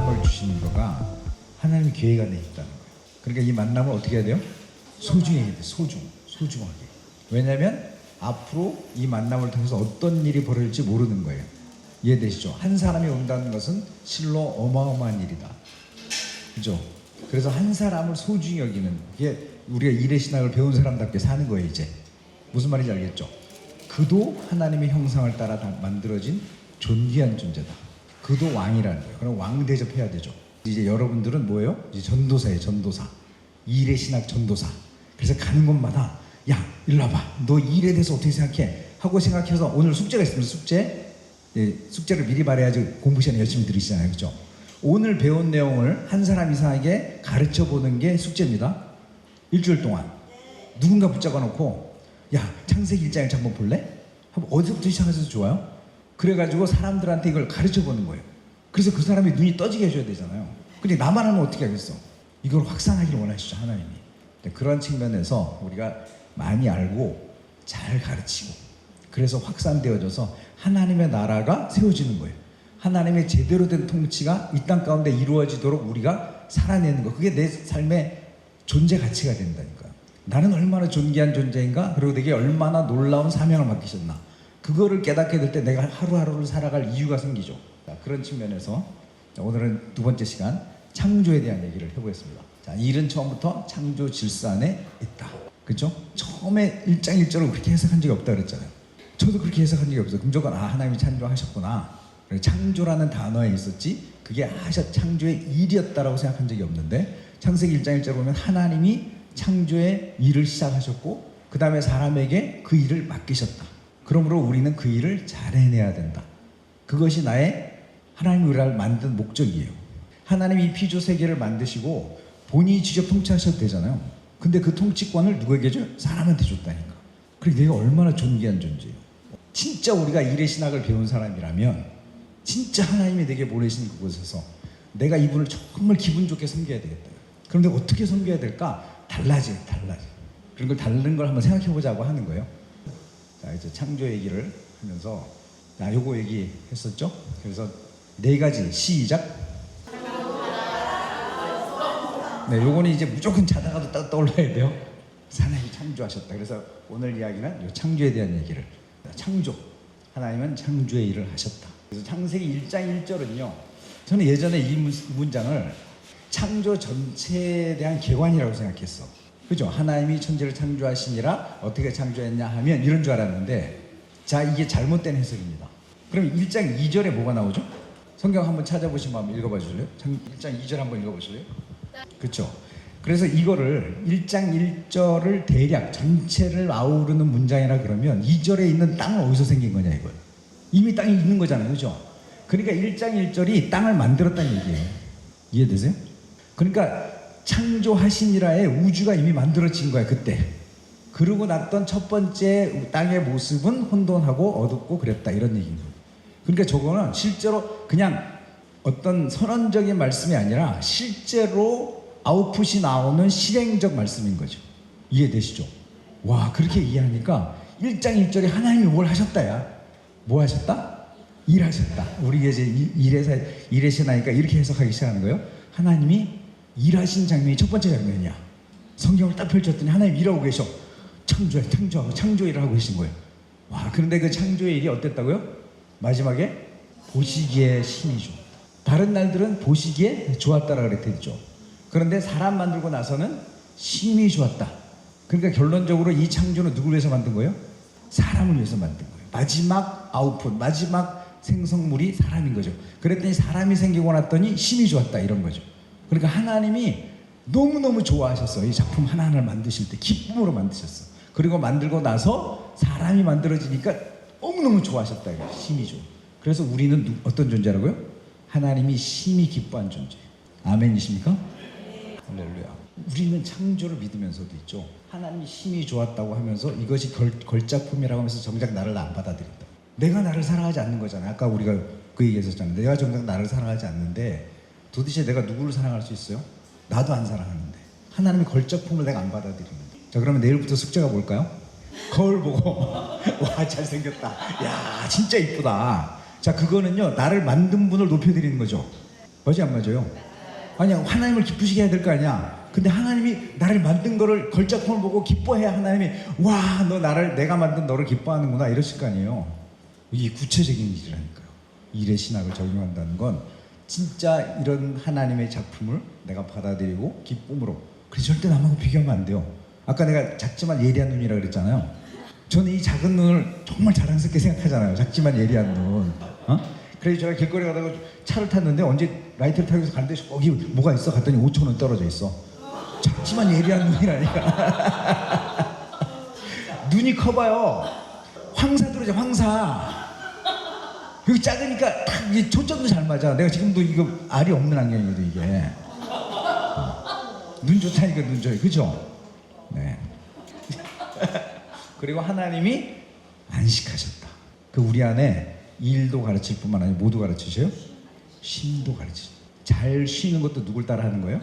만남을 주시는 거가 하나님의 계획 안에 있다는 거예요. 그러니까 이 만남을 어떻게 해야 돼요? 소중히 해야 돼요. 소중하게. 왜냐하면 앞으로 이 만남을 통해서 어떤 일이 벌어질지 모르는 거예요. 이해되시죠? 한 사람이 온다는 것은 실로 어마어마한 일이다. 그죠? 그래서 한 사람을 소중히 여기는 게 우리가 일의 신학을 배운 사람답게 사는 거예요. 이제 무슨 말인지 알겠죠? 그도 하나님의 형상을 따라 만들어진 존귀한 존재다. 그도 왕이라는 거예요. 그럼 왕 대접해야 되죠. 이제 여러분들은 뭐예요? 이제 전도사예요. 전도사. 일의 신학 전도사. 그래서 가는 곳마다 야 일로 와봐. 너 일에 대해서 어떻게 생각해? 하고 생각해서 오늘 숙제가 있습니다. 숙제를 미리 말해야지 공부 시간에 열심히 들으시잖아요. 그렇죠? 오늘 배운 내용을 한 사람 이상에게 가르쳐 보는 게 숙제입니다. 일주일 동안 누군가 붙잡아 놓고 야 창세기 1장 1장 한번 볼래? 하면 어디서부터 시작해서 좋아요? 그래가지고 사람들한테 이걸 가르쳐 보는 거예요. 그래서 그 사람이 눈이 떠지게 해줘야 되잖아요. 근데 나만 하면 어떻게 하겠어? 이걸 확산하기를 원하시죠, 하나님이. 그런 측면에서 우리가 많이 알고 잘 가르치고 그래서 확산되어져서 하나님의 나라가 세워지는 거예요. 하나님의 제대로 된 통치가 이 땅 가운데 이루어지도록 우리가 살아내는 거. 그게 내 삶의 존재 가치가 된다니까요. 나는 얼마나 존귀한 존재인가? 그리고 내게 얼마나 놀라운 사명을 맡기셨나? 그거를 깨닫게 될 때 내가 하루하루를 살아갈 이유가 생기죠. 그런 측면에서 오늘은 두 번째 시간 창조에 대한 얘기를 해보겠습니다. 자, 일은 처음부터 창조 질서 안에 있다. 그렇죠? 처음에 1장 1절을 그렇게 해석한 적이 없다 그랬잖아요. 저도 그렇게 해석한 적이 없어요. 무조건 하나님이 창조하셨구나. 창조라는 단어에 있었지 그게 창조의 일이었다라고 생각한 적이 없는데 창세기 1장 1절 보면 하나님이 창조의 일을 시작하셨고 그 다음에 사람에게 그 일을 맡기셨다. 그러므로 우리는 그 일을 잘 해내야 된다. 그것이 나의 하나님이 우리를 만든 목적이에요. 하나님이 이 피조 세계를 만드시고 본인이 직접 통치하셔도 되잖아요. 근데 그 통치권을 누구에게 줘요? 사람한테 줬다니까. 그리고 내가 얼마나 존귀한 존재예요. 진짜 우리가 일의 신학을 배운 사람이라면 진짜 하나님이 내게 보내신 그곳에서 내가 이분을 정말 기분 좋게 섬겨야 되겠다. 그런데 어떻게 섬겨야 될까? 달라져. 그런 걸 다른 걸 한번 생각해 보자고 하는 거예요. 자, 이제 창조 얘기를 하면서 요거 얘기했었죠? 그래서 네 가지 시작. 네, 요거는 이제 무조건 자다가도 딱 떠올라야 돼요. 하나님이 창조하셨다. 그래서 오늘 이야기는 요 창조에 대한 얘기를. 창조. 하나님은 창조의 일을 하셨다. 그래서 창세기 1장 1절은요. 저는 예전에 이 문장을 창조 전체에 대한 개관이라고 생각했어. 그죠? 하나님이 천지를 창조하시니라 어떻게 창조했냐 하면 이런 줄 알았는데 자, 이게 잘못된 해석입니다. 그럼 1장 2절에 뭐가 나오죠? 성경 한번 찾아보시면 한번 읽어봐 주실래요? 1장 2절 한번 읽어봐 주실래요? 그렇죠? 그래서 이거를 1장 1절을 대략 전체를 아우르는 문장이라 그러면 2절에 있는 땅은 어디서 생긴 거냐 이거예요. 이미 땅이 있는 거잖아요. 그죠? 그러니까 1장 1절이 땅을 만들었다는 얘기예요. 이해되세요? 그러니까 창조하시니라의 우주가 이미 만들어진 거야 그때. 그러고 났던 첫 번째 땅의 모습은 혼돈하고 어둡고 그랬다 이런 얘기인 거예요. 그러니까 저거는 실제로 그냥 어떤 선언적인 말씀이 아니라 실제로 아웃풋이 나오는 실행적 말씀인 거죠. 이해되시죠? 와, 그렇게 이해하니까 1장 1절에 하나님이 뭘 하셨다야. 뭐 하셨다? 일하셨다. 우리 이제 일의 신하니까 이렇게 해석하기 시작하는 거예요. 하나님이 일하신 장면이 첫 번째 장면이야. 성경을 딱 펼쳤더니 하나님 일하고 계셔. 창조하고 창조 일을 하고 계신 거예요. 와, 그런데 그 창조의 일이 어땠다고요? 마지막에 보시기에 심히 좋았다. 다른 날들은 보시기에 좋았다라고 그랬죠. 그런데 사람 만들고 나서는 심히 좋았다. 그러니까 결론적으로 이 창조는 누구를 위해서 만든 거예요? 사람을 위해서 만든 거예요. 마지막 아웃풋, 마지막 생성물이 사람인 거죠. 그랬더니 사람이 생기고 났더니 심히 좋았다 이런 거죠. 그러니까 하나님이 너무너무 좋아하셨어요. 이 작품 하나하나를 만드실 때 기쁨으로 만드셨어. 그리고 만들고 나서 사람이 만들어지니까 너무너무 좋아하셨다. 심히 좋아. 그래서 우리는 어떤 존재라고요? 하나님이 심히 기뻐한 존재. 아멘이십니까? 할렐루야. 우리는 창조를 믿으면서도 있죠. 하나님이 심히 좋았다고 하면서 이것이 걸작품이라고 하면서 정작 나를 안 받아들인다. 내가 나를 사랑하지 않는 거잖아요. 아까 우리가 그 얘기 했었잖아요. 내가 정작 나를 사랑하지 않는데 도대체 내가 누구를 사랑할 수 있어요? 나도 안 사랑하는데. 하나님의 걸작품을 내가 안 받아들이는데. 자, 그러면 내일부터 숙제가 뭘까요? 거울 보고 와, 잘생겼다. 야, 진짜 이쁘다. 자, 그거는요 나를 만든 분을 높여드리는 거죠. 맞아요, 안 맞아요? 아니야, 하나님을 기쁘시게 해야 될 거 아니야. 근데 하나님이 나를 만든 거를 걸작품을 보고 기뻐해야 하나님이 와, 너 나를, 내가 만든 너를 기뻐하는구나 이러실 거 아니에요. 이게 구체적인 일이라니까요. 일의 신학을 적용한다는 건 진짜 이런 하나님의 작품을 내가 받아들이고 기쁨으로. 그래서 절대 남하고 비교하면 안 돼요. 아까 내가 작지만 예리한 눈이라고 그랬잖아요. 저는 이 작은 눈을 정말 자랑스럽게 생각하잖아요. 작지만 예리한 눈. 그래서 제가 길거리 가다가 차를 탔는데 언제 라이트를 타기 위해서 가는데 거기 뭐가 있어? 갔더니 5,000원 떨어져 있어. 작지만 예리한 눈이라니까. 눈이 커봐요. 황사 들어오죠, 황사. 여기 작으니까 딱 이게 초점도 잘 맞아. 내가 지금도 이거 알이 없는 안경이거든 이게. 눈 좋다니까 눈 좋아요, 그죠? 네. 그리고 하나님이 안식하셨다. 그 우리 안에 일도 가르칠 뿐만 아니라 모두 가르치셔요. 쉼도 가르치셔요. 잘 쉬는 것도 누굴 따라 하는 거예요?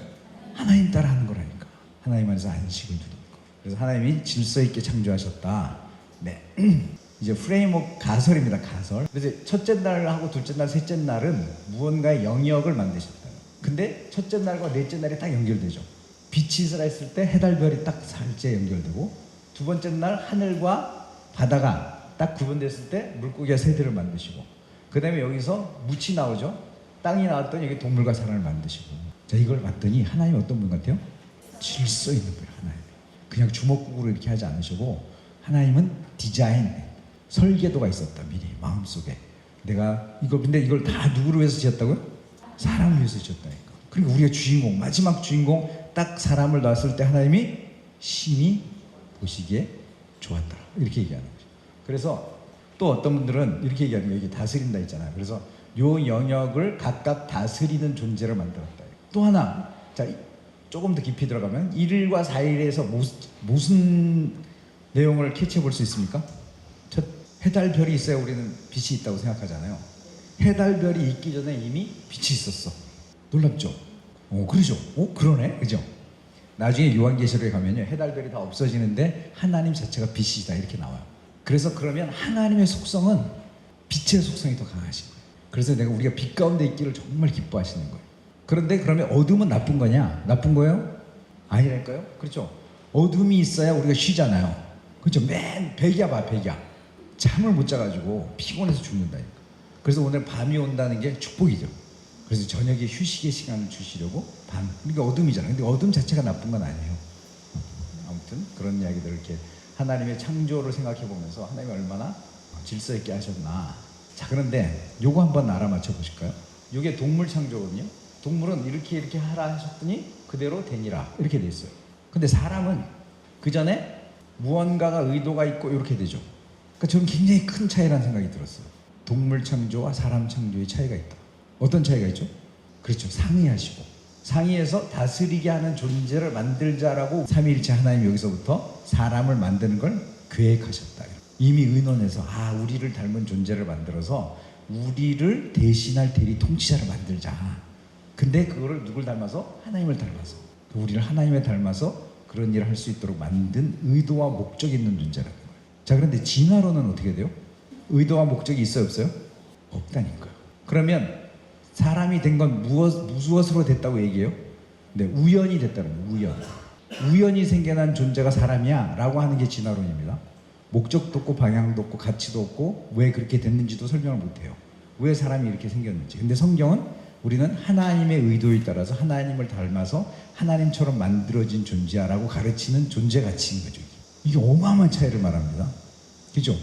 하나님 따라 하는 거라니까. 하나님 안에서 안식을 두는 거. 그래서 하나님이 질서 있게 창조하셨다. 네. 이제 프레임워크 가설입니다. 가설. 그래서 첫째 날하고 둘째 날, 셋째 날은 무언가의 영역을 만드셨다. 근데 첫째 날과 넷째 날이 딱 연결되죠. 빛이 살아있을 때 해달별이 딱 살째 연결되고, 두 번째 날 하늘과 바다가 딱 구분됐을 때 물고기와 새들을 만드시고, 그 다음에 여기서 묻이 나오죠. 땅이 나왔더니 여기 동물과 사람을 만드시고. 자, 이걸 봤더니 하나님이 어떤 분 같아요? 질서 있는 분이에요. 하나님. 그냥 주먹구구로 이렇게 하지 않으시고, 하나님은 디자인, 설계도가 있었다. 미리 마음속에 내가 이걸, 근데 이걸 다 누구를 위해서 지었다고요? 사람을 위해서 지었다니까. 그러니까 우리가 주인공, 마지막 주인공 딱 사람을 놨을 때 하나님이 심히 보시기에 좋았다 이렇게 얘기하는 거죠. 그래서 또 어떤 분들은 이렇게 얘기하는 거예요. 이게 다스린다 있잖아요. 그래서 요 영역을 각각 다스리는 존재를 만들었다. 또 하나, 자, 조금 더 깊이 들어가면 1일과 4일에서 무슨 내용을 캐치해 볼 수 있습니까? 첫, 해달별이 있어야 우리는 빛이 있다고 생각하잖아요. 해달별이 있기 전에 이미 빛이 있었어. 놀랍죠? 그러죠? 그러네? 그죠? 나중에 요한계시록에 가면요, 해달별이 다 없어지는데 하나님 자체가 빛이다 이렇게 나와요. 그래서 그러면 하나님의 속성은 빛의 속성이 더 강하신 거예요. 그래서 우리가 빛 가운데 있기를 정말 기뻐하시는 거예요. 그런데 그러면 어둠은 나쁜 거냐? 나쁜 거예요? 아니랄까요? 그렇죠? 어둠이 있어야 우리가 쉬잖아요. 그렇죠? 맨 백야 봐, 백야. 잠을 못 자가지고 피곤해서 죽는다니까. 그래서 오늘 밤이 온다는 게 축복이죠. 그래서 저녁에 휴식의 시간을 주시려고 밤. 그러니까 어둠이잖아요. 근데 어둠 자체가 나쁜 건 아니에요. 아무튼 그런 이야기들을 이렇게 하나님의 창조를 생각해 보면서 하나님이 얼마나 질서 있게 하셨나. 자, 그런데 요거 한번 알아맞혀 보실까요? 요게 동물 창조거든요. 동물은 이렇게 하라 하셨더니 그대로 되니라 이렇게 돼 있어요. 근데 사람은 그 전에 무언가가 의도가 있고 이렇게 되죠. 그러니까 저는 굉장히 큰 차이라는 생각이 들었어요. 동물 창조와 사람 창조의 차이가 있다. 어떤 차이가 있죠? 그렇죠. 상의하시고, 상의해서 다스리게 하는 존재를 만들자라고 삼위일체 하나님 여기서부터 사람을 만드는 걸 계획하셨다. 이미 의논해서 우리를 닮은 존재를 만들어서 우리를 대신할 대리 통치자를 만들자. 근데 그거를 누굴 닮아서? 하나님을 닮아서. 우리를 하나님을 닮아서 그런 일을 할 수 있도록 만든 의도와 목적이 있는 존재라는 거예요. 자, 그런데 진화론은 어떻게 돼요? 의도와 목적이 있어요, 없어요? 없다니까요. 그러면 사람이 된 건 무엇으로 됐다고 얘기해요? 네, 우연이 됐다는 거예요. 우연이 생겨난 존재가 사람이야 라고 하는 게 진화론입니다. 목적도 없고 방향도 없고 가치도 없고 왜 그렇게 됐는지도 설명을 못해요. 왜 사람이 이렇게 생겼는지. 근데 성경은 우리는 하나님의 의도에 따라서 하나님을 닮아서 하나님처럼 만들어진 존재야라고 가르치는 존재 가치인 거죠. 이게 어마어마한 차이를 말합니다. 그죠?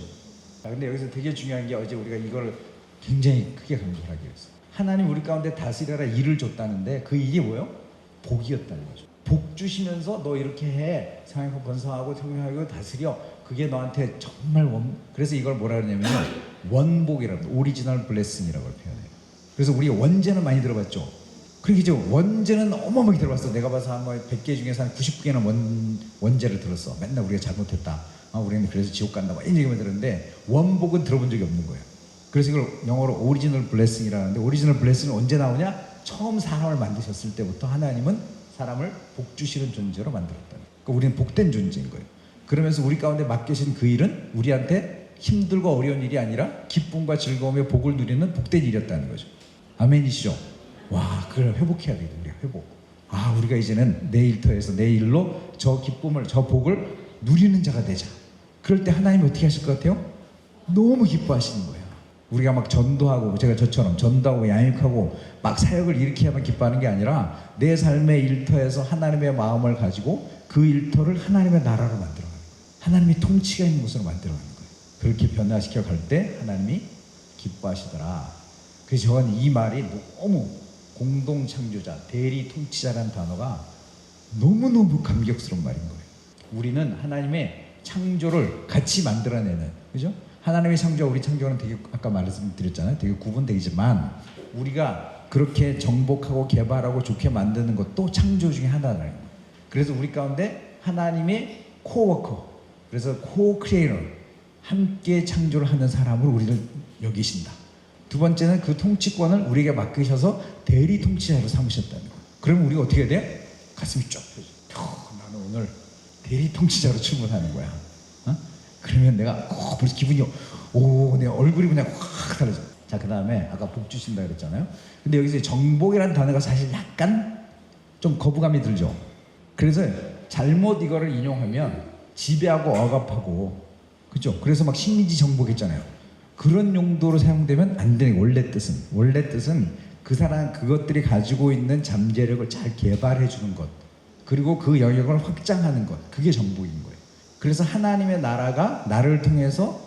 근데 여기서 되게 중요한 게 어제 우리가 이걸 굉장히 크게 강조하게 했어요. 하나님 우리 가운데 다스려라 일을 줬다는데 그 일이 뭐예요? 복이었다는 거죠. 복 주시면서 너 이렇게 해. 상하고 번성하고 성령하고 다스려. 그게 너한테 정말 그래서 이걸 뭐라 그러냐면 원복이라고, 오리지널 블레싱이라고 표현해요. 그래서 우리가 원죄는 많이 들어봤죠. 그렇게 이제 원죄는 어마어마하게 들어봤어. 내가 봐서 한 100개 중에서 한 99개는 원죄를 들었어. 맨날 우리가 잘못했다. 우리는 그래서 지옥 간다. 이런 얘기만 들었는데 원복은 들어본 적이 없는 거예요. 그래서 이걸 영어로 오리지널 블레싱이라는데, 오리지널 블레싱은 언제 나오냐? 처음 사람을 만드셨을 때부터 하나님은 사람을 복 주시는 존재로 만들었다. 그러니까 우리는 복된 존재인 거예요. 그러면서 우리 가운데 맡겨진 그 일은 우리한테 힘들고 어려운 일이 아니라 기쁨과 즐거움의 복을 누리는 복된 일이었다는 거죠. 아멘이시죠? 와, 그걸 회복해야 되겠다. 우리가 회복. 아, 우리가 이제는 내 일터에서 내 일로 저 기쁨을, 저 복을 누리는 자가 되자. 그럴 때 하나님이 어떻게 하실 것 같아요? 너무 기뻐하시는 거예요. 우리가 막 전도하고, 제가 저처럼 전도하고 양육하고 막 사역을 일으켜야만 기뻐하는 게 아니라 내 삶의 일터에서 하나님의 마음을 가지고 그 일터를 하나님의 나라로 만들어가는 거예요. 하나님이 통치가 있는 곳으로 만들어가는 거예요. 그렇게 변화시켜 갈 때 하나님이 기뻐하시더라. 그래서 저는 이 말이 너무 공동창조자, 대리통치자라는 단어가 너무너무 감격스러운 말인 거예요. 우리는 하나님의 창조를 같이 만들어내는, 그죠? 하나님의 창조와 우리 창조는 되게, 아까 말씀드렸잖아요, 되게 구분되지만 우리가 그렇게 정복하고 개발하고 좋게 만드는 것도 창조 중에 하나라는 거예요. 그래서 우리 가운데 하나님의 코워커, 그래서 코크리에이터, 함께 창조를 하는 사람으로 우리를 여기신다. 두 번째는 그 통치권을 우리에게 맡기셔서 대리 통치자로 삼으셨다는 거예요. 그러면 우리가 어떻게 해야 돼요? 가슴이 쫙 펴져. 나는 오늘 대리 통치자로 출근하는 거야. 그러면 내가 벌써 기분이, 내 얼굴이 그냥 확 달라져. 자, 그 다음에 아까 복 주신다 그랬잖아요. 근데 여기서 정복이라는 단어가 사실 약간 좀 거부감이 들죠. 그래서 잘못 이거를 인용하면 지배하고 억압하고, 그죠? 그래서 막 식민지 정복했잖아요. 그런 용도로 사용되면 안 되는, 원래 뜻은 그 사람, 그것들이 가지고 있는 잠재력을 잘 개발해 주는 것, 그리고 그 영역을 확장하는 것, 그게 정복인 거예요. 그래서 하나님의 나라가 나를 통해서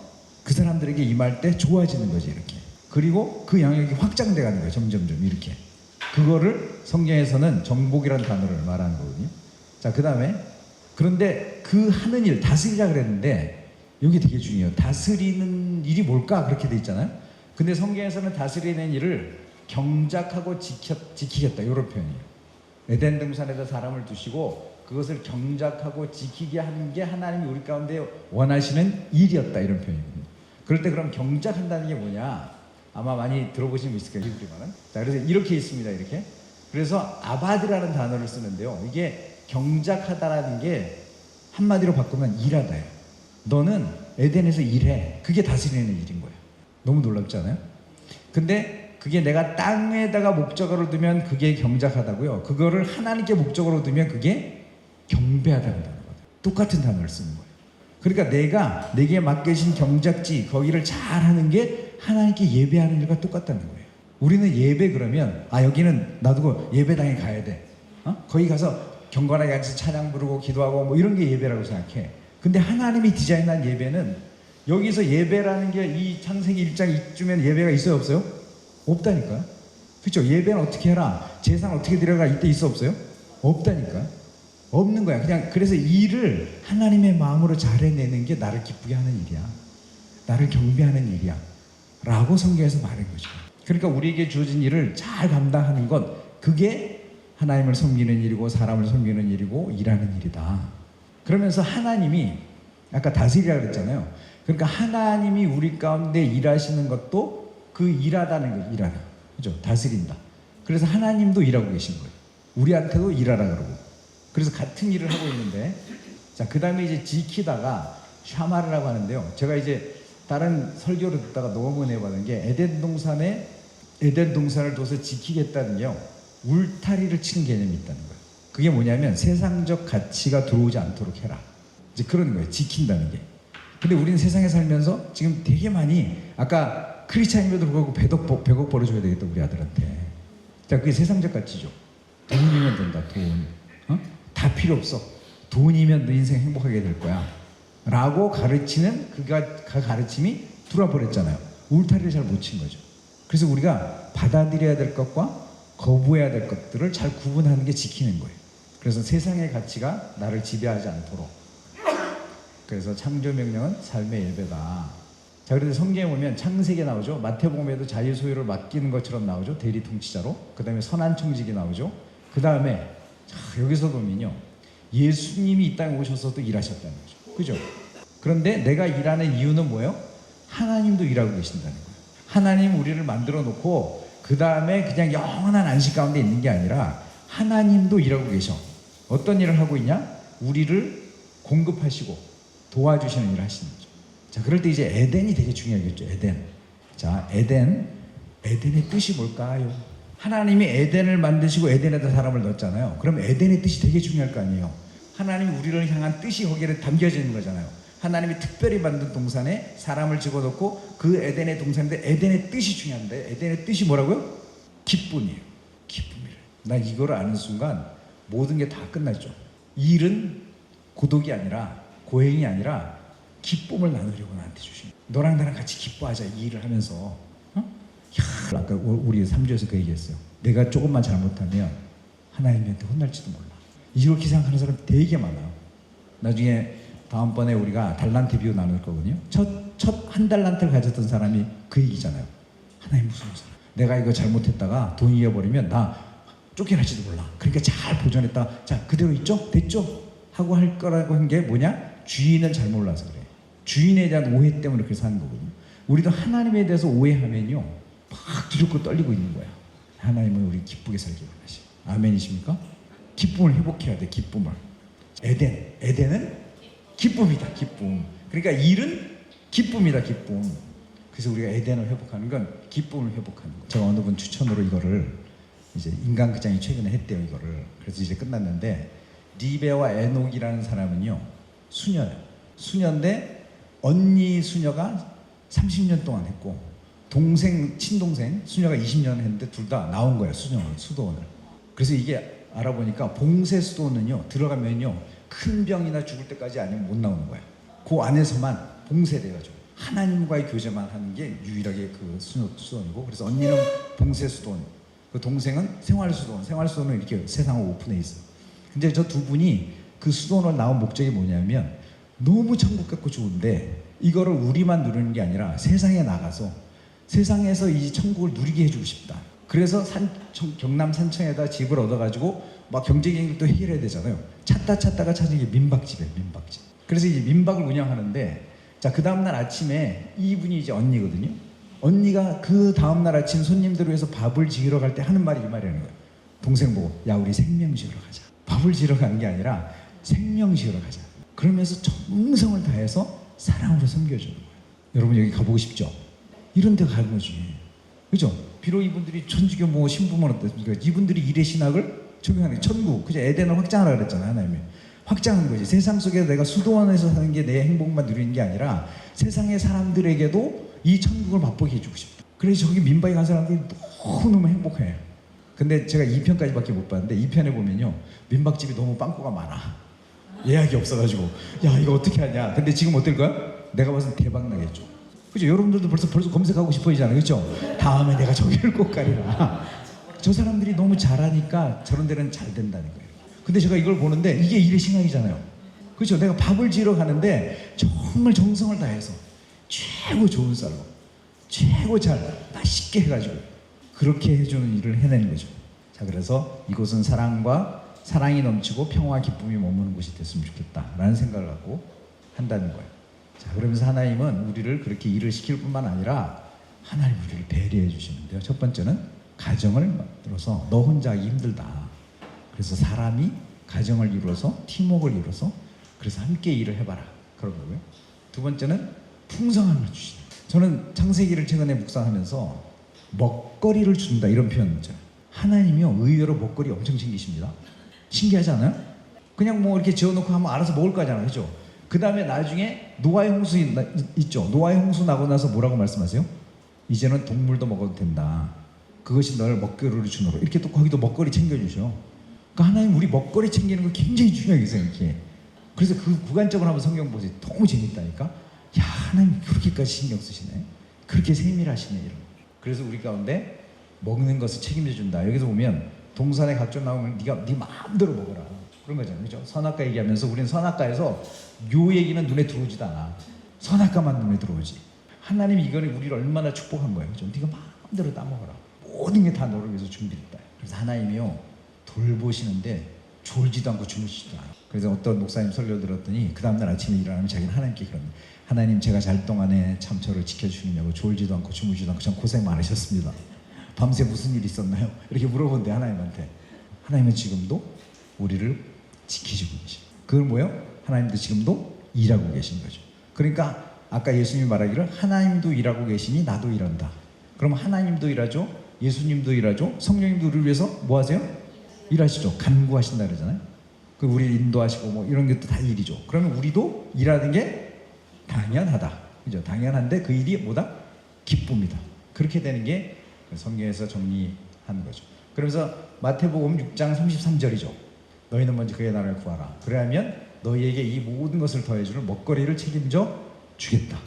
그 사람들에게 임할 때 좋아지는 거지, 이렇게. 그리고 그 영역이 확장돼 가는 거예요, 점점점 이렇게. 그거를 성경에서는 정복이라는 단어를 말하는 거거든요. 자, 그 다음에, 그런데 그 하는 일, 다스리라 그랬는데 여기 되게 중요해요. 다스리는 일이 뭘까? 그렇게 돼 있잖아요. 근데 성경에서는 다스리는 일을 경작하고 지키겠다, 이런 표현이에요. 에덴 동산에서 사람을 두시고 그것을 경작하고 지키게 하는 게 하나님이 우리 가운데 원하시는 일이었다, 이런 표현이거든요. 그럴 때 그럼 경작한다는 게 뭐냐? 아마 많이 들어보신 분 있을 거예요, 히브리어는. 자, 그래서 이렇게 있습니다, 이렇게. 그래서 아바드라는 단어를 쓰는데요. 이게 경작하다라는 게 한마디로 바꾸면 일하다예요. 너는 에덴에서 일해. 그게 다스리는 일인 거예요. 너무 놀랍지 않아요? 근데 그게 내가 땅에다가 목적어를 두면 그게 경작하다고요. 그거를 하나님께 목적어로 두면 그게 경배하다는 단어거든요. 똑같은 단어를 쓰는 거예요. 그러니까 내게 맡겨진 경작지, 거기를 잘하는 게 하나님께 예배하는 일과 똑같다는 거예요. 우리는 예배 그러면, 여기는 놔두고 예배당에 가야 돼. 거기 가서 경건하게 앉아서 찬양 부르고 기도하고 뭐 이런 게 예배라고 생각해. 근데 하나님이 디자인한 예배는, 여기서 예배라는 게 이 창세기 1장 이쯤에는 예배가 있어요, 없어요? 없다니까요. 그렇죠? 예배는 어떻게 해라, 제사는 어떻게 드려라, 이때 있어, 없어요? 없다니까요. 없는 거야. 그냥. 그래서 일을 하나님의 마음으로 잘 해내는 게 나를 기쁘게 하는 일이야, 나를 경배하는 일이야 라고 성경에서 말한 거죠. 그러니까 우리에게 주어진 일을 잘 감당하는 것, 그게 하나님을 섬기는 일이고 사람을 섬기는 일이고 일하는 일이다. 그러면서 하나님이, 아까 다스리라 그랬잖아요. 그러니까 하나님이 우리 가운데 일하시는 것도 그 일하다는 거예요. 일하다. 그죠? 다스린다. 그래서 하나님도 일하고 계신 거예요. 우리한테도 일하라 그러고. 그래서 같은 일을 하고 있는데, 자, 그 다음에 이제 지키다가 샤마르라고 하는데요. 제가 이제 다른 설교를 듣다가 너무 은혜 받은 게, 에덴 동산을 둬서 지키겠다는 게요, 울타리를 치는 개념이 있다는 거예요. 그게 뭐냐면 세상적 가치가 들어오지 않도록 해라, 이제 그런 거예요, 지킨다는 게. 근데 우리는 세상에 살면서 지금 되게 많이, 아까 크리스찬임에도 불구하고 100억 벌어줘야 되겠다, 우리 아들한테. 자, 그게 세상적 가치죠. 돈이면 된다, 돈. 다 필요 없어. 돈이면 너 인생 행복하게 될 거야 라고 가르치는 그 가르침이 들어와버렸잖아요. 울타리를 잘 못 친 거죠. 그래서 우리가 받아들여야 될 것과 거부해야 될 것들을 잘 구분하는 게 지키는 거예요. 그래서 세상의 가치가 나를 지배하지 않도록. 그래서 창조 명령은 삶의 예배다. 자, 그래서 성경에 보면 창세기에 나오죠. 마태복음에도 자유 소유를 맡기는 것처럼 나오죠. 대리 통치자로. 그 다음에 선한 청지기 나오죠. 그 다음에 여기서 보면요, 예수님이 이 땅에 오셔서도 일하셨다는 거죠. 그죠? 그런데 내가 일하는 이유는 뭐예요? 하나님도 일하고 계신다는 거예요. 하나님 우리를 만들어 놓고 그 다음에 그냥 영원한 안식 가운데 있는 게 아니라 하나님도 일하고 계셔. 어떤 일을 하고 있냐? 우리를 공급하시고 도와주시는 일을 하시는 거죠. 자, 그럴 때 이제 에덴이 되게 중요하겠죠. 에덴. 자, 에덴의 뜻이 뭘까요? 하나님이 에덴을 만드시고 에덴에다 사람을 넣었잖아요. 그럼 에덴의 뜻이 되게 중요할 거 아니에요. 하나님이 우리를 향한 뜻이 거기에 담겨져 있는 거잖아요. 하나님이 특별히 만든 동산에 사람을 집어넣고 그 에덴의 동산인데 에덴의 뜻이 중요한데 에덴의 뜻이 뭐라고요? 기쁨이에요. 기쁨이래요. 난 이걸 아는 순간 모든 게 다 끝났죠. 일은 고독이 아니라 고행이 아니라 기쁨을 나누려고 나한테 주신 거예요. 너랑 나랑 같이 기뻐하자. 이 일을 하면서 아까 우리 3주에서 그 얘기했어요. 내가 조금만 잘못하면 하나님한테 혼날지도 몰라. 이렇게 생각하는 사람 되게 많아요. 나중에 다음번에 우리가 달란트 비유 나눌 거거든요. 첫 한 달란트를 가졌던 사람이 그 얘기잖아요. 하나님 무슨 사람. 내가 이거 잘못했다가 돈 잃어버리면 나 쫓겨날지도 몰라. 그러니까 잘 보존했다. 자, 그대로 있죠? 됐죠? 하고 할 거라고 한 게 뭐냐? 주인을 잘 몰라서 그래. 주인에 대한 오해 때문에 그렇게 사는 거거든요. 우리도 하나님에 대해서 오해하면요, 막 두렵고 떨리고 있는 거야. 하나님은 우리 기쁘게 살기 원하시. 아멘이십니까? 기쁨을 회복해야 돼. 기쁨을. 에덴은 기쁨이다. 기쁨. 그러니까 일은 기쁨이다. 기쁨. 그래서 우리가 에덴을 회복하는 건 기쁨을 회복하는 거예요. 제가 어느 분 추천으로 이거를 이제 인간극장이 최근에 했대요. 이거를. 그래서 이제 끝났는데 리베와 에녹이라는 사람은요, 수녀인데 언니 수녀가 30년 동안 했고 동생 친동생 수녀가 20년 했는데 둘 다 나온 거예요. 수도원을. 그래서 이게 알아보니까 봉쇄 수도원은요, 들어가면요 큰 병이나 죽을 때까지 아니면 못 나오는 거예요. 그 안에서만 봉쇄돼가지고 하나님과의 교제만 하는 게 유일하게 그 수도원이고, 그래서 언니는 봉쇄 수도원, 그 동생은 생활 수도원. 생활 수도원은 이렇게 세상을 오픈해 있어요. 근데 저 두 분이 그 수도원을 나온 목적이 뭐냐면 너무 천국 같고 좋은데 이거를 우리만 누리는 게 아니라 세상에 나가서 세상에서 이 천국을 누리게 해주고 싶다. 그래서 경남 산청에다 집을 얻어가지고 막 경제경기도 해결해야 되잖아요. 찾다가 찾은 게 민박집이에요. 민박집. 그래서 이제 민박을 운영하는데, 자, 그 다음날 아침에 이분이 이제 언니거든요. 언니가 그 다음날 아침 손님들을 위해서 밥을 지으러 갈 때 하는 말이 이 말이라는 거예요. 동생 보고, 야, 우리 생명 지으러 가자. 밥을 지으러 가는 게 아니라 생명 지으러 가자. 그러면서 정성을 다해서 사랑으로 섬겨주는 거예요. 여러분 여기 가보고 싶죠? 이런 데 가는 거지. 그죠? 비록 이분들이 천주교 뭐 신부면 어떻습니까? 이분들이 일의 신학을 적용하는 천국, 그죠? 에덴을 확장하라 그랬잖아요. 하나님이. 확장하는 거지. 세상 속에 내가 수도원에서 사는 게 내 행복만 누리는 게 아니라 세상의 사람들에게도 이 천국을 맛보게 해주고 싶다. 그래서 저기 민박에 간 사람들이 너무너무 행복해. 근데 제가 2편까지밖에 못 봤는데 2편에 보면요, 민박집이 너무 빵꾸가 많아. 예약이 없어가지고 야, 이거 어떻게 하냐. 근데 지금 어떨 거야? 내가 봐서 대박 나겠죠. 그죠? 여러분들도 벌써 검색하고 싶어지잖아요. 그죠? 다음에 내가 저기를 꼭 가리라. 저 사람들이 너무 잘하니까 저런 데는 잘 된다는 거예요. 근데 제가 이걸 보는데 이게 일의 신앙이잖아요. 그죠? 내가 밥을 지으러 가는데 정말 정성을 다해서 최고 좋은 쌀로 최고 잘 맛있게 해가지고 그렇게 해주는 일을 해내는 거죠. 자, 그래서 이곳은 사랑이 넘치고 평화와 기쁨이 머무는 곳이 됐으면 좋겠다라는 생각을 갖고 한다는 거예요. 자, 그러면서 하나님은 우리를 그렇게 일을 시킬 뿐만 아니라 하나님 우리를 배려해 주시는데요. 첫 번째는 가정을 만들어서 너 혼자 하기 힘들다. 그래서 사람이 가정을 이루어서 팀워크를 이루어서 그래서 함께 일을 해봐라. 그런 거고요. 두 번째는 풍성함을 주시는 거예요. 저는 창세기를 최근에 묵상하면서 먹거리를 준다 이런 표현 있잖아요. 하나님이요 의외로 먹거리 엄청 챙기십니다. 신기하지 않아요? 그냥 뭐 이렇게 지어놓고 하면 알아서 먹을 거잖아요. 그죠? 그 다음에 나중에 노아의 홍수 있죠. 노아의 홍수 나고 나서 뭐라고 말씀하세요? 이제는 동물도 먹어도 된다. 그것이 너를 먹거리를 주노라. 이렇게 또 거기도 먹거리 챙겨주셔. 그러니까 하나님 우리 먹거리 챙기는 거 굉장히 중요하게 생각해. 그래서 그 구간적으로 한번 성경 보세요. 너무 재밌다니까. 야, 하나님 그렇게까지 신경 쓰시네. 그렇게 세밀하시네. 이런. 그래서 우리 가운데 먹는 것을 책임져 준다. 여기서 보면 동산에 각종 나오면 네 마음대로 먹어라. 그런 거잖아요. 그죠? 선악과 얘기하면서 우리는 선악과에서 요 얘기는 눈에 들어오지도 않아. 선악과만 눈에 들어오지. 하나님이 이거는 우리를 얼마나 축복한 거예요. 그죠? 네가 마음대로 따먹어라. 모든 게 다 너를 위해서 준비했다. 그래서 하나님이요 돌보시는데 졸지도 않고 주무시지도 않아. 그래서 어떤 목사님 설교 들었더니 그 다음날 아침에 일어나면 자기는 하나님께 그런 하나님 제가 잘 동안에 참 저를 지켜주시느냐고 졸지도 않고 주무시지도 않고 참 고생 많으셨습니다. 밤새 무슨 일 있었나요? 이렇게 물어본대 하나님한테. 하나님은 지금도 우리를 지키시고 계십니다. 그건 뭐예요? 하나님도 지금도 일하고 계신 거죠. 그러니까 아까 예수님이 말하기를 하나님도 일하고 계시니 나도 일한다. 그럼 하나님도 일하죠. 예수님도 일하죠. 성령님도 우리를 위해서 뭐 하세요? 일하시죠. 간구하신다 그러잖아요. 그 우리를 인도하시고 뭐 이런 것도 다 일이죠. 그러면 우리도 일하는 게 당연하다. 그죠? 당연한데 그 일이 뭐다? 기쁨이다. 그렇게 되는 게 성경에서 정리하는 거죠. 그러면서 마태복음 6장 33절이죠. 너희는 먼저 그의 나라를 구하라. 그래야면 너희에게 이 모든 것을 더해주는 먹거리를 책임져 주겠다.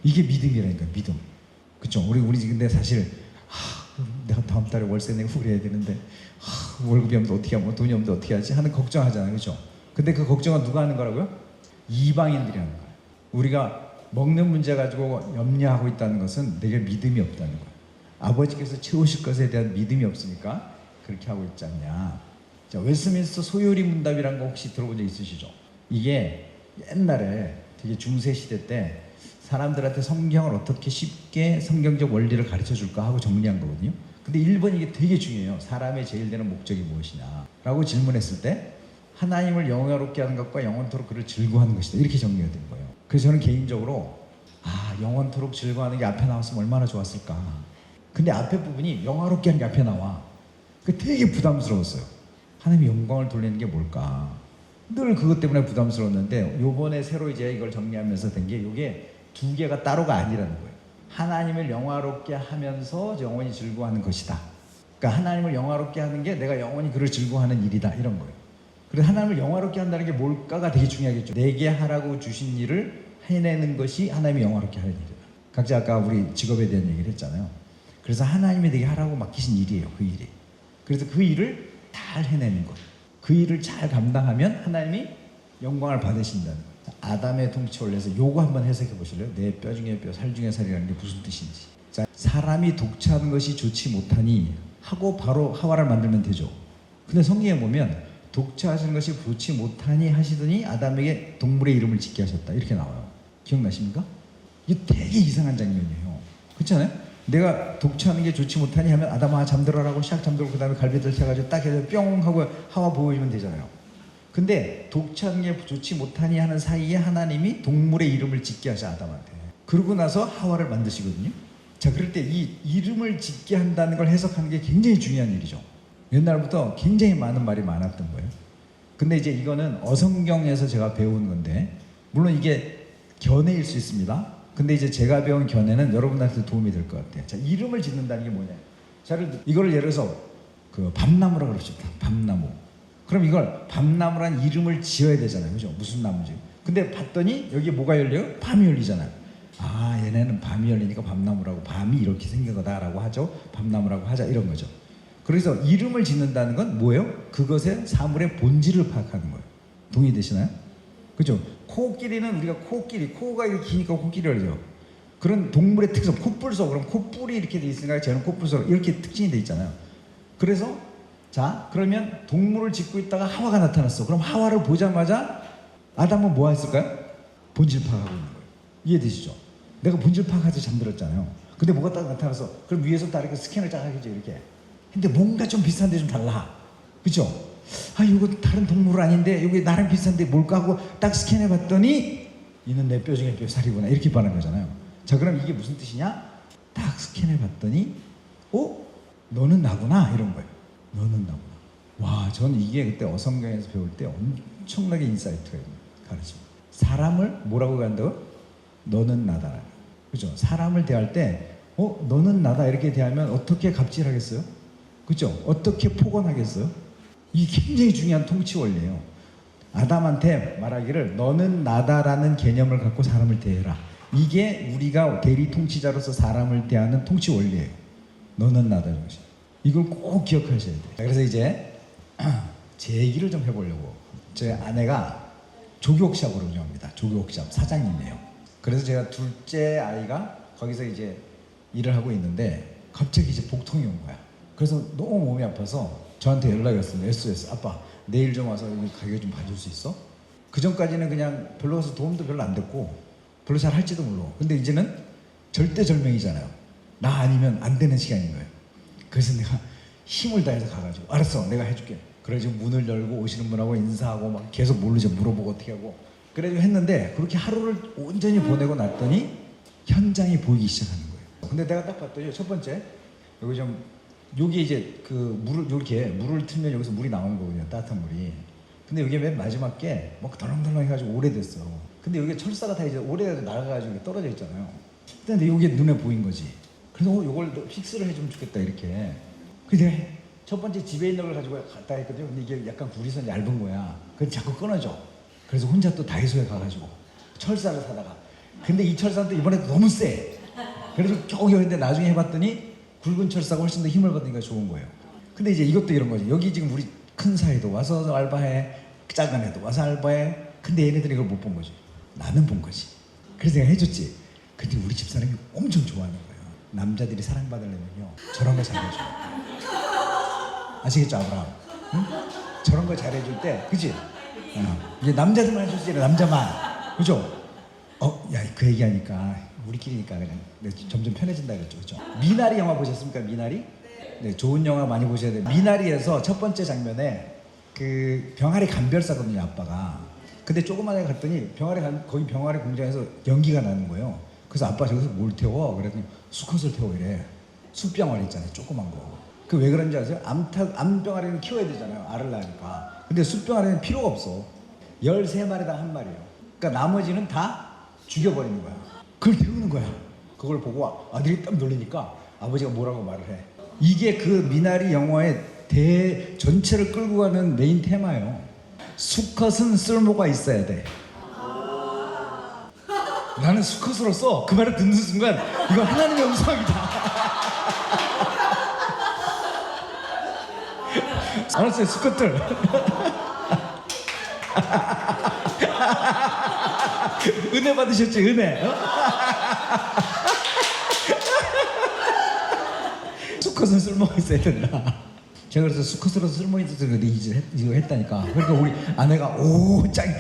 이게 믿음이라니까, 믿음. 그렇죠? 우리 근데 사실 내가 다음 달에 월세 내고 그래야 되는데 월급이 없는데 어떻게 하면 돈이 없는데 어떻게 하지 하는 걱정하잖아요. 그렇죠? 근데 그 걱정은 누가 하는 거라고요? 이방인들이 하는 거예요. 우리가 먹는 문제 가지고 염려하고 있다는 것은 내게 믿음이 없다는 거예요. 아버지께서 채우실 것에 대한 믿음이 없으니까 그렇게 하고 있지 않냐. 자, 웨스트민스터 소요리 문답이라는 거 혹시 들어본 적 있으시죠? 이게 옛날에 되게 중세 시대 때 사람들한테 성경을 어떻게 쉽게 성경적 원리를 가르쳐 줄까 하고 정리한 거거든요. 근데 1번 이게 되게 중요해요. 사람의 제일 되는 목적이 무엇이냐 라고 질문했을 때 하나님을 영화롭게 하는 것과 영원토록 그를 즐거워하는 것이다. 이렇게 정리가 된 거예요. 그래서 저는 개인적으로 영원토록 즐거워하는 게 앞에 나왔으면 얼마나 좋았을까. 근데 앞에 부분이 영화롭게 하는 게 앞에 나와. 그 되게 부담스러웠어요. 하나님의 영광을 돌리는 게 뭘까. 늘 그것 때문에 부담스러웠는데 요번에 새로 이제 이걸 정리하면서 된 게 이게 두 개가 따로가 아니라는 거예요. 하나님을 영화롭게 하면서 영원히 즐거워하는 것이다. 그러니까 하나님을 영화롭게 하는 게 내가 영원히 그를 즐거워하는 일이다. 이런 거예요. 그래서 하나님을 영화롭게 한다는 게 뭘까가 되게 중요하겠죠. 내게 하라고 주신 일을 해내는 것이 하나님이 영화롭게 하는 일이다. 각자 아까 우리 직업에 대한 얘기를 했잖아요. 그래서 하나님이 내게 하라고 맡기신 일이에요. 그 일이. 그래서 그 일을 잘 해내는 것. 그 일을 잘 감당하면 하나님이 영광을 받으신다는 거예요. 아담의 통치 원리에서 요거 한번 해석해 보실래요? 내 뼈 중에 뼈, 살 중에 살이라는 게 무슨 뜻인지. 자, 사람이 독차하는 것이 좋지 못하니 하고 바로 하와를 만들면 되죠. 근데 성경에 보면 독차하시는 것이 좋지 못하니 하시더니 아담에게 동물의 이름을 짓게 하셨다. 이렇게 나와요. 기억나십니까? 이게 되게 이상한 장면이에요. 그렇지 않아요? 내가 독차하는 게 좋지 못하니 하면 아담아 잠들어라고 샥 잠들고 그 다음에 갈비들 쳐가지고 딱 해서 뿅 하고 하와 보여주면 되잖아요. 근데 독차하는 게 좋지 못하니 하는 사이에 하나님이 동물의 이름을 짓게 하셔 아담한테. 그러고 나서 하와를 만드시거든요. 자, 그럴 때 이 이름을 짓게 한다는 걸 해석하는 게 굉장히 중요한 일이죠. 옛날부터 굉장히 많은 말이 많았던 거예요. 근데 이제 이거는 어성경에서 제가 배운 건데 물론 이게 견해일 수 있습니다. 근데 이제 제가 배운 견해는 여러분들한테 도움이 될 것 같아요. 자, 이름을 짓는다는 게 뭐냐. 자, 이거를 예를 들어서 그 밤나무라고 그럽시다. 밤나무. 그럼 이걸 밤나무란 이름을 지어야 되잖아요. 그죠? 무슨 나무지? 근데 봤더니 여기 뭐가 열려요? 밤이 열리잖아요. 얘네는 밤이 열리니까 밤나무라고, 밤이 이렇게 생긴 거다라고 하죠. 밤나무라고 하자 이런 거죠. 그래서 이름을 짓는다는 건 뭐예요? 그것의 사물의 본질을 파악하는 거예요. 동의되시나요? 그죠? 코끼리는 우리가 코가 이렇게 기니까 코끼리를 하죠. 그런 동물의 특성, 코뿔소, 그럼 코뿔이 이렇게 돼 있으니까 쟤는 코뿔소 이렇게 특징이 돼 있잖아요. 그래서 자, 그러면 동물을 짓고 있다가 하와가 나타났어. 그럼 하와를 보자마자 아담은 뭐 했을까요? 본질 파악하고 있는 거예요. 이해되시죠? 내가 본질 파악해서 잠들었잖아요. 근데 뭐가 딱 나타나서 그럼 위에서 딱 이렇게 스캔을 쫙 하겠죠, 이렇게. 근데 뭔가 좀 비슷한데 좀 달라. 그죠? 이거 다른 동물 아닌데 여기 나랑 비슷한데 뭘까 하고 딱 스캔해 봤더니 이는 내 뼈 중에 뼈 살이구나. 이렇게 반한 거잖아요. 자, 그럼 이게 무슨 뜻이냐? 딱 스캔해 봤더니 너는 나구나. 이런 거예요. 너는 나구나. 와, 저는 이게 그때 어성경에서 배울 때 엄청나게 인사이트가 가르칩니다. 사람을 뭐라고 한다고? 너는 나다. 그죠? 사람을 대할 때 너는 나다 이렇게 대하면 어떻게 갑질하겠어요? 그죠? 어떻게 폭언하겠어요? 이게 굉장히 중요한 통치 원리예요. 아담한테 말하기를 너는 나다라는 개념을 갖고 사람을 대해라. 이게 우리가 대리 통치자로서 사람을 대하는 통치 원리예요. 너는 나다. 이걸 꼭 기억하셔야 돼요. 그래서 이제 제 얘기를 좀 해보려고. 제 아내가 조교옥샵으로 운영합니다. 조교옥샵 사장님이에요. 그래서 제가 둘째 아이가 거기서 이제 일을 하고 있는데 갑자기 이제 복통이 온 거야. 그래서 너무 몸이 아파서 저한테 연락이 왔습니다. SOS. 아빠 내일 좀 와서 여기 가게 좀 봐줄 수 있어? 그 전까지는 그냥 별로 가서 도움도 별로 안 됐고 별로 잘 할지도 모르고, 근데 이제는 절대절명이잖아요. 나 아니면 안 되는 시간인 거예요. 그래서 내가 힘을 다해서 가가지고 알았어 내가 해줄게. 그래가지고 문을 열고 오시는 분하고 인사하고 막 계속 모르죠. 물어보고 어떻게 하고 그래가지고 했는데 그렇게 하루를 온전히 보내고 났더니 현장이 보이기 시작하는 거예요. 근데 내가 딱 봤더니 첫 번째 여기 좀 요게 이제 그 물을 이렇게 물을 틀면 여기서 물이 나오는 거거든요. 따뜻한 물이. 근데 이게 맨 마지막 게막 덜렁덜렁 해가지고 오래됐어. 근데 여기 철사가 다 이제 오래돼서 날아가지고 떨어져 있잖아요. 근데 이게 눈에 보인 거지. 그래서 요걸 픽스를 해주면 좋겠다 이렇게. 근데 첫 번째 집에 있는 걸 가지고 갔다 했거든요. 근데 이게 약간 구리선이 얇은 거야. 그래서 자꾸 끊어져. 그래서 혼자 또 다이소에 가가지고 철사를 사다가. 근데 이 철사는 또 이번에 너무 세. 그래서 겨우 했는데 나중에 해봤더니 굵은 철사가 훨씬 더 힘을 받으니까 좋은 거예요. 근데 이제 이것도 이런 거지. 여기 지금 우리 큰 사이도 와서 알바해, 작은 애도 와서 알바해. 근데 얘네들이 이걸 못 본 거지. 나는 본 거지. 그래서 내가 해줬지. 근데 우리 집사람이 엄청 좋아하는 거예요. 남자들이 사랑받으려면요 저런 거 잘해줘. 아시겠죠, 아브라함? 응? 저런 거 잘해줄 때, 그치? 이게 남자들만 해줄 수 있는 남자만, 그죠? 야, 그 얘기하니까 우리끼리니까 그냥 점점 편해진다 그랬죠, 그죠? 미나리 영화 보셨습니까? 미나리? 네, 좋은 영화 많이 보셔야 돼요. 미나리에서 첫 번째 장면에 그 병아리 감별사거든요, 아빠가. 근데 조그만 애 갔더니 거기 병아리 공장에서 연기가 나는 거예요. 그래서 아빠 저기서 뭘 태워? 그랬더니 수컷을 태워 이래. 숫병아리 있잖아요, 조그만 거. 그 왜 그런지 아세요? 암병아리는 키워야 되잖아요, 알을 낳으니까. 근데 숫병아리는 필요가 없어. 13마리당 한 마리예요. 그러니까 나머지는 다 죽여버리는 거야. 그걸 태우는 거야. 그걸 보고 아들이 딱 놀리니까 아버지가 뭐라고 말을 해. 이게 그 미나리 영화의 전체를 끌고 가는 메인 테마예요. 수컷은 쓸모가 있어야 돼. 나는 수컷으로서 그 말을 듣는 순간 이거 하나님의 음성이다. 알았어요, 수컷들. 은혜 받으셨지, 은혜. 수컷은 쓸모가 있어야 된다. 제가 그래서 수컷으로서 쓸모 있어서 이거 했다니까. 그러니까 우리 아내가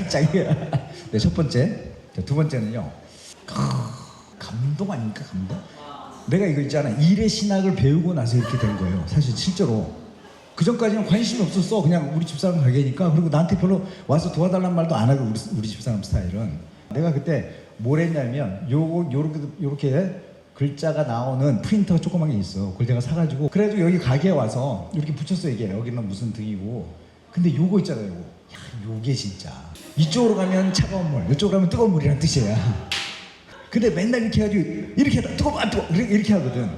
짱이야. 네, 첫 번째. 두 번째는요. 감동 아닙니까, 감동? 내가 이거 있잖아. 일의 신학을 배우고 나서 이렇게 된 거예요. 사실 실제로. 그 전까지는 관심이 없었어. 그냥 우리 집사람 가게니까. 그리고 나한테 별로 와서 도와달라는 말도 안 하고 우리 집사람 스타일은. 내가 그때 뭘 했냐면 요렇게 글자가 나오는 프린터가 조그만 게 있어. 그걸 내가 사가지고 그래가지고 여기 가게에 와서 이렇게 붙였어. 이게 여기는 무슨 등이고. 근데 요거 있잖아요, 요거. 야, 요게 진짜 이쪽으로 가면 차가운 물, 이쪽으로 가면 뜨거운 물이란 뜻이야. 근데 맨날 이렇게 해가지고 이렇게 하다 뜨거워 안 뜨거워 이렇게 하거든.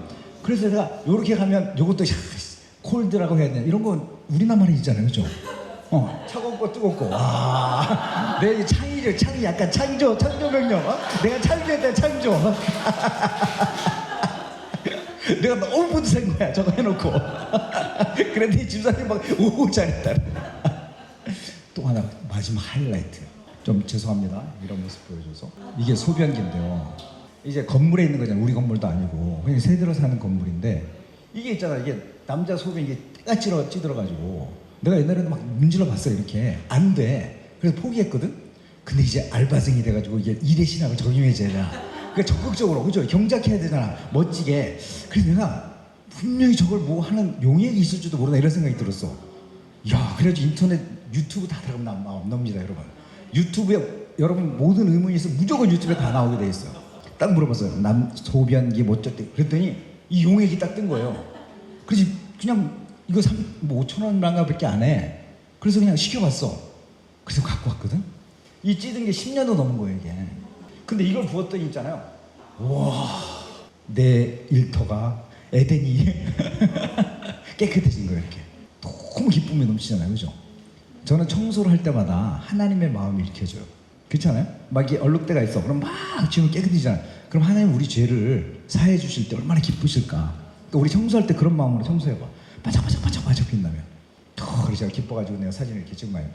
그래서 내가 요렇게 가면 요것도 콜드라고 해야 되나, 이런 건 우리나라 말이 있잖아요, 그죠? 차갑고 뜨겁고. 와, 내 창이 약간 창조명령. 내가 창조했다, 창조. 내가 너무 뿌듯한 거야, 저거 해놓고. 그런데 집사람이 막 잘했다. 또 하나 마지막 하이라이트. 좀 죄송합니다, 이런 모습 보여줘서. 이게 소변기인데요. 이제 건물에 있는 거잖아요. 우리 건물도 아니고 그냥 새들어 사는 건물인데, 이게 있잖아, 이게 남자 소변 이게 때가 찌들어가지고 내가 옛날에는 막 문질러 봤어요. 이렇게 안 돼. 그래서 포기했거든. 근데 이제 알바생이 돼가지고 이게 일의 신학을 적용해줘야. 그러니까 적극적으로, 그죠? 경작해야 되잖아, 멋지게. 그래서 내가 분명히 저걸 뭐 하는 용액이 있을지도 모르나 이런 생각이 들었어. 야, 그래가지고 인터넷 유튜브 다 들어가면 나옵니다, 여러분. 유튜브에 여러분 모든 의문이 있으면 무조건 유튜브에 다 나오게 돼 있어요. 딱 물어봤어요. 소변기 뭐 어쩌대. 그랬더니 이 용액이 딱 뜬 거예요. 그래서 그냥 이거 5,000원인가 밖에 안 해. 그래서 그냥 시켜봤어. 그래서 갖고 왔거든. 이 찌든 게 10년도 넘은 거예요, 이게. 근데 이걸 부었더니 있잖아요. 와, 내 일터가 에덴이 깨끗해진 거예요, 이렇게. 너무 기쁨이 넘치잖아요, 그죠? 저는 청소를 할 때마다 하나님의 마음이 일으켜져요. 그렇잖아요? 막 이게 얼룩대가 있어. 그럼 막 지우면 깨끗해지잖아. 그럼 하나님 우리 죄를 사해 주실 때 얼마나 기쁘실까? 그러니까 우리 청소할 때 그런 마음으로 청소해봐. 반짝반짝 빛나면. 그래서 제가 기뻐가지고 내가 사진을 이렇게 찍은 거예요.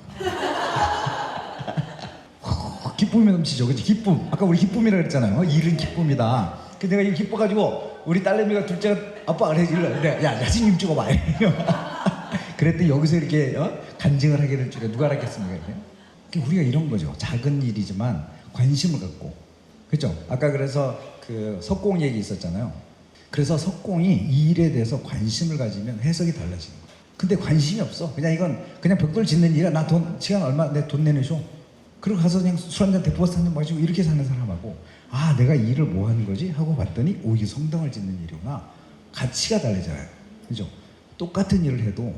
기쁨이 넘치죠, 그치? 기쁨. 아까 우리 기쁨이라고 그랬잖아요. 일은 기쁨이다. 근데 내가 이거 기뻐가지고 우리 딸내미가 둘째가 아빠 그래 이래. 야, 사진 좀 찍어봐. 그랬더니 여기서 이렇게 간증을 하게 될 줄에 누가 알았겠습니까? 그러니까 우리가 이런 거죠. 작은 일이지만 관심을 갖고. 그렇죠? 아까 그래서 그 석공 얘기 있었잖아요. 그래서 석공이 이 일에 대해서 관심을 가지면 해석이 달라지는 거예요. 근데 관심이 없어. 그냥 이건 그냥 벽돌 짓는 일이야. 나 시간 얼마 내 돈 내내줘. 그리고 가서 그냥 술 한잔 대포스 한잔 마시고 이렇게 사는 사람하고, 아, 내가 이 일을 뭐 하는 거지? 하고 봤더니 이게 성당을 짓는 일이구나. 가치가 달라져요. 그죠? 똑같은 일을 해도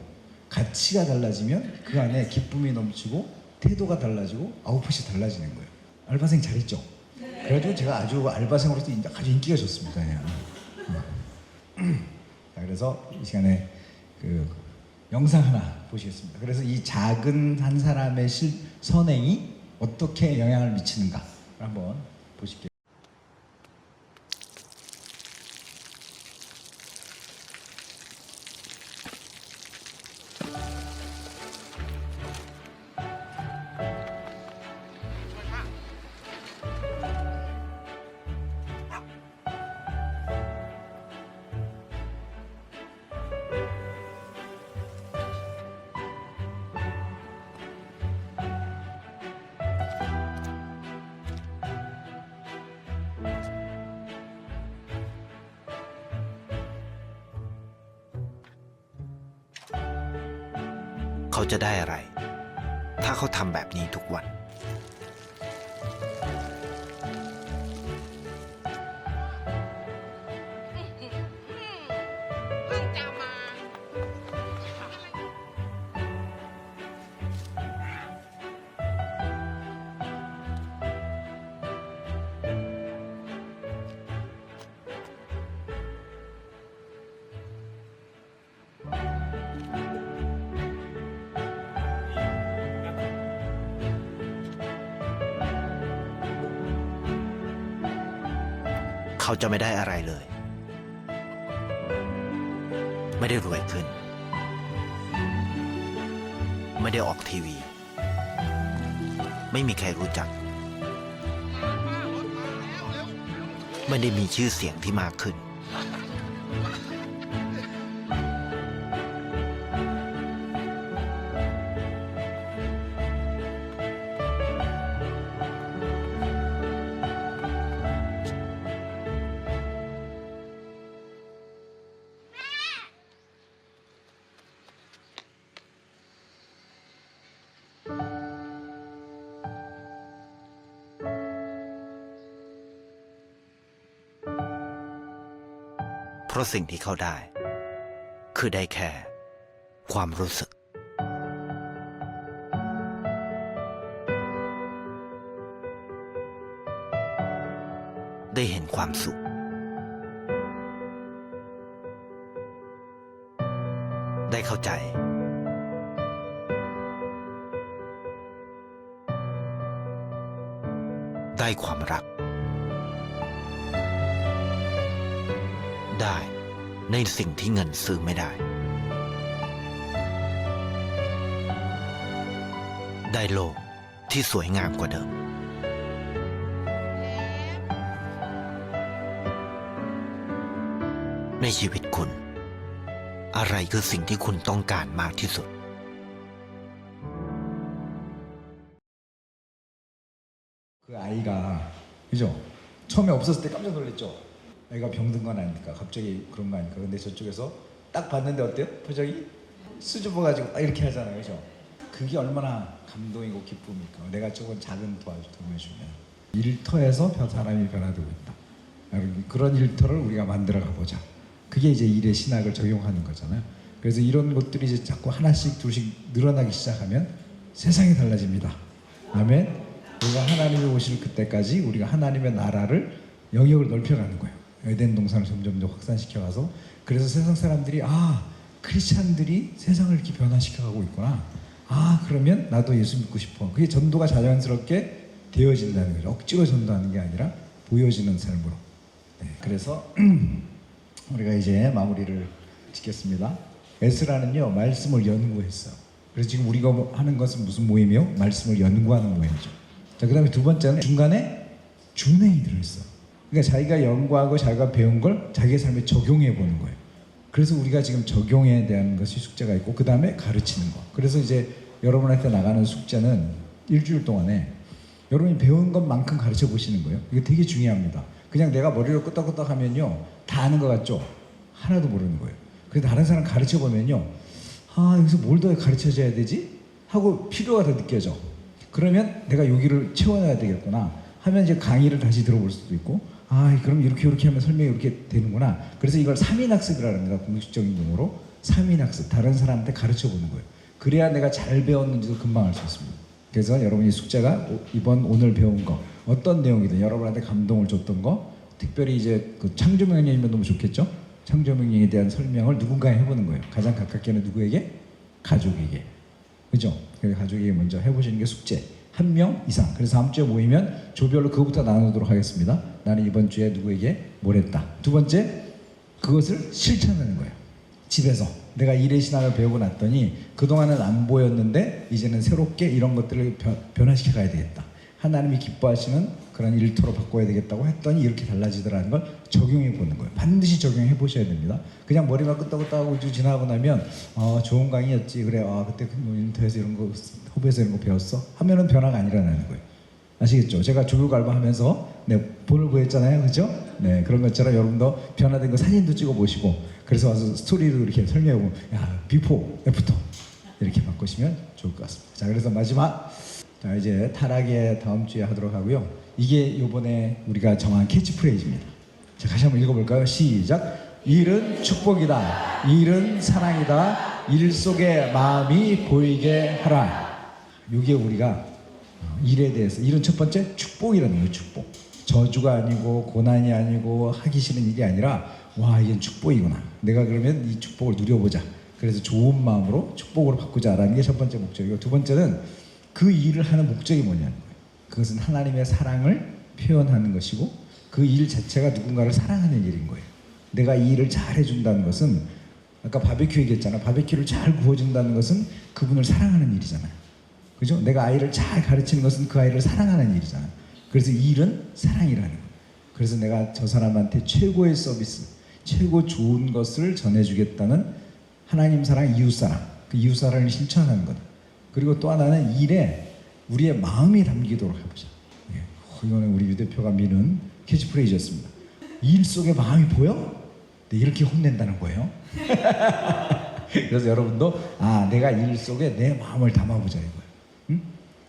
가치가 달라지면 그 안에 기쁨이 넘치고 태도가 달라지고 아웃풋이 달라지는 거예요. 알바생 잘했죠? 그래가지고 제가 아주 알바생으로서 아주 인기가 좋습니다. 그냥. 자, 그래서 이 시간에 그 영상 하나 보시겠습니다. 그래서 이 작은 한 사람의 선행이 어떻게 영향을 미치는가 한번 보실게요.เขาจะได้อะไร ถ้าเขาทำแบบนี้ทุกวัน เพิ่งจะมา เขาจะไม่ได้อะไรเลย ไม่ได้รวยขึ้น ไม่ได้ออกทีวี ไม่มีใครรู้จัก ไม่ได้มีชื่อเสียงที่มากขึ้น เพราะสิ่งที่เขาได้ คือได้แค่ความรู้สึก ได้เห็นความสุข ได้เข้าใจ ได้ความรัก ได้ในสิ่งที่เงินซื้อไม่ได้ ได้โลกที่สวยงามกว่าเดิม ในชีวิตคุณ อะไรคือสิ่งที่คุณต้องการมากที่สุด 그 아이가 그죠? 처음에 없었을 때 깜짝 놀랐죠? 애가 병든 건 아니니까 갑자기 그런 거 아니까. 근데 저쪽에서 딱 봤는데 어때요? 표정이 수줍어가지고 이렇게 하잖아요, 그죠? 그게 얼마나 감동이고 기쁨입니까? 내가 조금 작은 도움을 주면 일터에서 사람이 변화되고 있다. 그런 일터를 우리가 만들어 가보자. 그게 이제 일의 신학을 적용하는 거잖아요. 그래서 이런 것들이 이제 자꾸 하나씩 둘씩 늘어나기 시작하면 세상이 달라집니다. 아멘. 우리가 하나님이 오실 그때까지 우리가 하나님의 나라를 영역을 넓혀가는 거예요. 에덴 동산을 점점 더 확산시켜가서 그래서 세상 사람들이 크리스찬들이 세상을 이렇게 변화시켜가고 있구나. 그러면 나도 예수 믿고 싶어. 그게 전도가 자연스럽게 되어진다는 거죠. 억지로 전도하는 게 아니라 보여지는 삶으로. 네, 그래서 우리가 이제 마무리를 짓겠습니다. 에스라는요 말씀을 연구했어요. 그래서 지금 우리가 하는 것은 무슨 모임이요? 말씀을 연구하는 모임이죠. 자, 그 다음에 두 번째는 중간에 준행이 들어있어. 그러니까 자기가 연구하고 자기가 배운 걸 자기의 삶에 적용해 보는 거예요. 그래서 우리가 지금 적용에 대한 것이 숙제가 있고 그 다음에 가르치는 거. 그래서 이제 여러분한테 나가는 숙제는 일주일 동안에 여러분이 배운 것만큼 가르쳐 보시는 거예요. 이거 되게 중요합니다. 그냥 내가 머리로 끄덕끄덕 하면요 다 아는 것 같죠? 하나도 모르는 거예요. 그래서 다른 사람 가르쳐 보면요 여기서 뭘 더 가르쳐줘야 되지? 하고 필요가 더 느껴져. 그러면 내가 여기를 채워놔야 되겠구나 하면 이제 강의를 다시 들어볼 수도 있고 그럼 이렇게 하면 설명이 이렇게 되는구나. 그래서 이걸 3인 학습이라고 합니다. 공식적인 용어로. 3인학습, 다른 사람한테 가르쳐 보는 거예요. 그래야 내가 잘 배웠는지도 금방 알 수 있습니다. 그래서 여러분이 숙제가 오늘 배운 거 어떤 내용이든 여러분한테 감동을 줬던 거, 특별히 이제 그 창조명령이면 너무 좋겠죠. 창조명령에 대한 설명을 누군가에 해보는 거예요. 가장 가깝게는 누구에게? 가족에게. 그죠? 그래서 가족에게 먼저 해보시는 게 숙제. 1명 이상. 그래서 다음 주에 모이면 조별로 그거부터 나누도록 하겠습니다. 나는 이번 주에 누구에게 뭘 했다. 두 번째, 그것을 실천하는 거예요. 집에서 내가 일의 신앙을 배우고 났더니 그동안은 안 보였는데 이제는 새롭게 이런 것들을 변화시켜 가야 되겠다. 하나님이 기뻐하시는 그런 일터로 바꿔야 되겠다고 했더니 이렇게 달라지더라는 걸 적용해 보는 거예요. 반드시 적용해 보셔야 됩니다. 그냥 머리만 끄떡끄떡하고 지나가고 나면 좋은 강의였지, 그래, 그때 인터에서 이런 거, 후배에서 이런 거 배웠어 하면은 변화가 안 일어나는 거예요. 아시겠죠? 제가 조교 알바하면서 본을 구했잖아요, 그죠? 네, 그런 것처럼 여러분도 변화된 거 사진도 찍어 보시고, 그래서 와서 스토리도 이렇게 설명하고, 야, 비포, 애프터 이렇게 바꾸시면 좋을 것 같습니다. 자, 그래서 마지막, 자, 이제 타락의 다음 주에 하도록 하고요. 이게 이번에 우리가 정한 캐치프레이즈입니다. 자, 다시 한번 읽어볼까요? 시작. 일은 축복이다. 일은 사랑이다. 일 속에 마음이 보이게 하라. 이게 우리가 일에 대해서, 일은 첫 번째 축복이라는 거예요. 축복. 저주가 아니고 고난이 아니고 하기 싫은 일이 아니라, 와, 이건 축복이구나. 내가 그러면 이 축복을 누려보자. 그래서 좋은 마음으로 축복으로 바꾸자라는 게 첫 번째 목적이고, 두 번째는 그 일을 하는 목적이 뭐냐는 거예요. 그것은 하나님의 사랑을 표현하는 것이고, 그 일 자체가 누군가를 사랑하는 일인 거예요. 내가 이 일을 잘 해준다는 것은, 아까 바베큐 얘기했잖아. 바베큐를 잘 구워준다는 것은 그분을 사랑하는 일이잖아요. 그죠? 내가 아이를 잘 가르치는 것은 그 아이를 사랑하는 일이잖아요. 그래서 이 일은 사랑이라는 거예요. 그래서 내가 저 사람한테 최고의 서비스, 최고 좋은 것을 전해주겠다는 하나님 사랑, 이웃 사랑, 그 이웃 사랑을 실천하는 것. 그리고 또 하나는 일에 우리의 마음이 담기도록 해보자. 이거는 우리 유 대표가 미는 캐치프레이즈였습니다. 일 속에 마음이 보여? 네, 이렇게 혼낸다는 거예요. 그래서 여러분도 내가 일 속에 내 마음을 담아보자 이거예요. 응?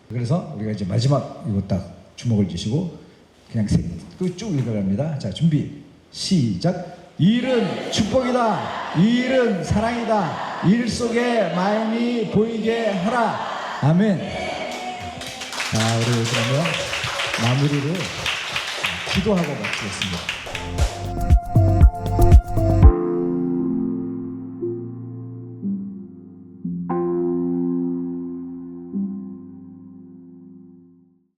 그래서 우리가 이제 마지막 이거 딱 주먹을 쥐시고 그냥 쭉 읽어갑니다. 자, 준비 시작. 일은 축복이다. 일은 사랑이다. 일 속에 마음이 보이게 하라. 아멘. 자, 우리 그러면 마무리를 기도하고 마치겠습니다.